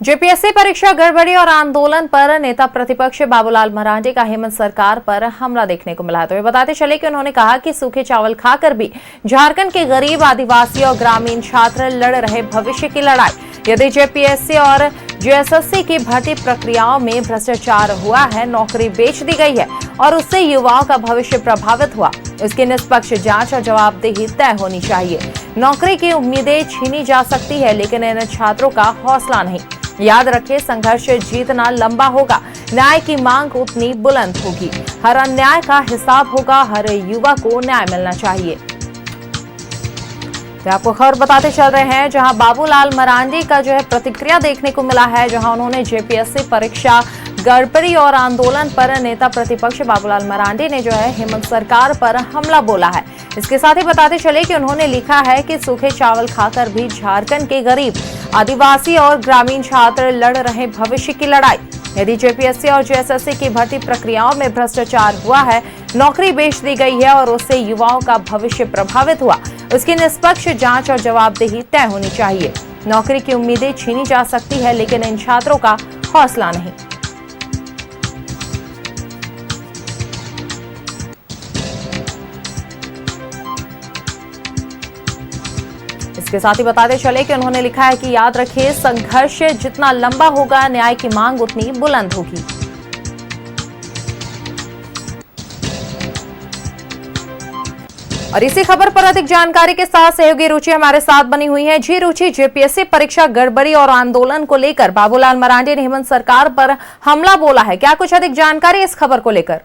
JPSC परीक्षा गड़बड़ी और आंदोलन पर नेता प्रतिपक्ष बाबूलाल मरांडी का हेमंत सरकार पर हमला देखने को मिला। तो ये बताते चले कि उन्होंने कहा कि सूखे चावल खाकर भी झारखंड के गरीब, आदिवासी और ग्रामीण छात्र लड़ रहे भविष्य की लड़ाई। यदि जेपीएससी और जेएसएससी की भर्ती प्रक्रियाओं में भ्रष्टाचार हुआ है, नौकरी बेच दी गई है और उससे युवाओं का भविष्य प्रभावित हुआ, इसकी निष्पक्ष जांच और जवाबदेही तय होनी चाहिए। नौकरी की उम्मीदें छीनी जा सकती है, लेकिन इन छात्रों का हौसला नहीं। याद रखें, संघर्ष जीतना लंबा होगा, न्याय की मांग उतनी बुलंद होगी। हर अन्याय का हिसाब होगा, हर युवा को न्याय मिलना चाहिए। तो आपको खबर बताते चल रहे हैं, जहां बाबूलाल मरांडी का जो है प्रतिक्रिया देखने को मिला है, जहां उन्होंने जेपीएससी परीक्षा गड़बड़ी और आंदोलन पर नेता प्रतिपक्ष बाबूलाल मरांडी ने जो है हेमंत सरकार पर हमला बोला है। इसके साथ ही बताते चले कि उन्होंने लिखा है कि सूखे चावल खाकर भी झारखंड के गरीब, आदिवासी और ग्रामीण छात्र लड़ रहे भविष्य की लड़ाई। यदि जेपीएससी और जेएसएससी की भर्ती प्रक्रियाओं में भ्रष्टाचार हुआ है, नौकरी बेच दी गई है और उससे युवाओं का भविष्य प्रभावित हुआ, उसकी निष्पक्ष जांच और जवाबदेही तय होनी चाहिए। नौकरी की उम्मीदें छीनी जा सकती है, लेकिन इन छात्रों का हौसला नहीं। इसके साथ ही बताते चले कि उन्होंने लिखा है कि याद रखिए, संघर्ष जितना लंबा होगा, न्याय की मांग उतनी बुलंद होगी। और इसी खबर पर अधिक जानकारी के साथ सहयोगी रुचि हमारे साथ बनी हुई है। जी रुचि, जेपीएससी परीक्षा गड़बड़ी और आंदोलन को लेकर बाबूलाल मरांडी ने हेमंत सरकार पर हमला बोला है, क्या कुछ अधिक जानकारी इस खबर को लेकर?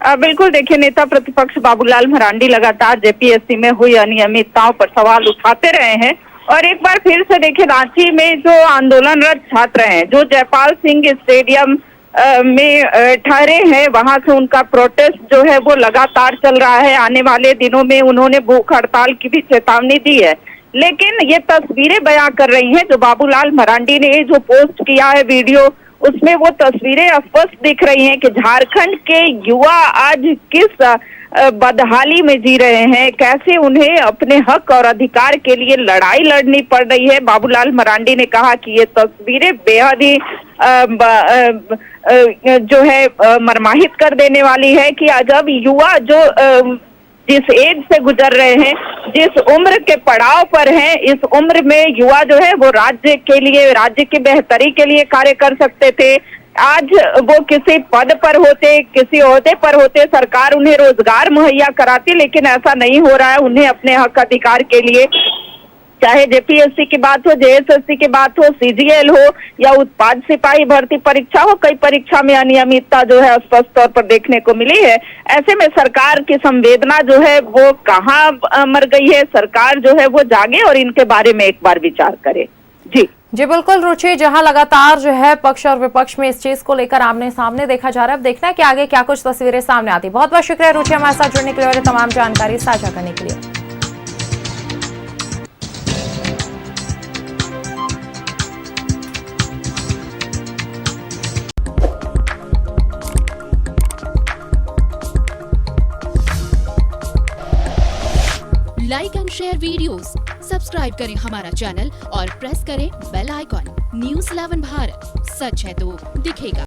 बिल्कुल, देखिए, नेता प्रतिपक्ष बाबूलाल मरांडी लगातार जेपीएससी में हुई अनियमितताओं पर सवाल उठाते रहे हैं और एक बार फिर से देखिए, रांची में जो आंदोलनरत छात्र हैं, जो जयपाल सिंह स्टेडियम में ठहरे हैं, वहां से उनका प्रोटेस्ट जो है वो लगातार चल रहा है। आने वाले दिनों में उन्होंने भूख हड़ताल की भी चेतावनी दी है, लेकिन ये तस्वीरें बयां कर रही हैं जो बाबूलाल मरांडी ने जो पोस्ट किया है वीडियो, उसमें वो तस्वीरें स्पष्ट दिख रही हैं कि झारखंड के युवा आज किस बदहाली में जी रहे हैं, कैसे उन्हें अपने हक और अधिकार के लिए लड़ाई लड़नी पड़ रही है। बाबूलाल मरांडी ने कहा कि ये तस्वीरें बेहद ही जो है मर्माहित कर देने वाली है कि जब युवा जो जिस एज से गुजर रहे हैं, जिस उम्र के पड़ाव पर हैं, इस उम्र में युवा जो है वो राज्य के लिए, राज्य की बेहतरी के लिए कार्य कर सकते थे। आज वो किसी पद पर होते, किसी ओहदे पर होते, सरकार उन्हें रोजगार मुहैया कराती, लेकिन ऐसा नहीं हो रहा है। उन्हें अपने हक अधिकार के लिए, चाहे जेपीएससी की बात हो, जेएसएससी की बात हो, सीजीएल हो या उत्पाद सिपाही भर्ती परीक्षा हो, कई परीक्षा में अनियमितता जो है स्पष्ट तौर पर देखने को मिली है। ऐसे में सरकार की संवेदना जो है वो कहाँ मर गई है? सरकार जो है वो जागे और इनके बारे में एक बार विचार करे। जी बिल्कुल रुचि, जहां लगातार जो है पक्ष और विपक्ष में इस चीज को लेकर आमने सामने देखा जा रहा है। अब देखना है कि आगे क्या कुछ तस्वीरें सामने आती। बहुत बहुत शुक्रिया रुचि हमारे साथ जुड़ने के लिए और तमाम जानकारी साझा करने के लिए। Like and share videos, subscribe करें हमारा चैनल और प्रेस करें बेल आइकॉन। न्यूज़ 11 भारत, सच है तो दिखेगा।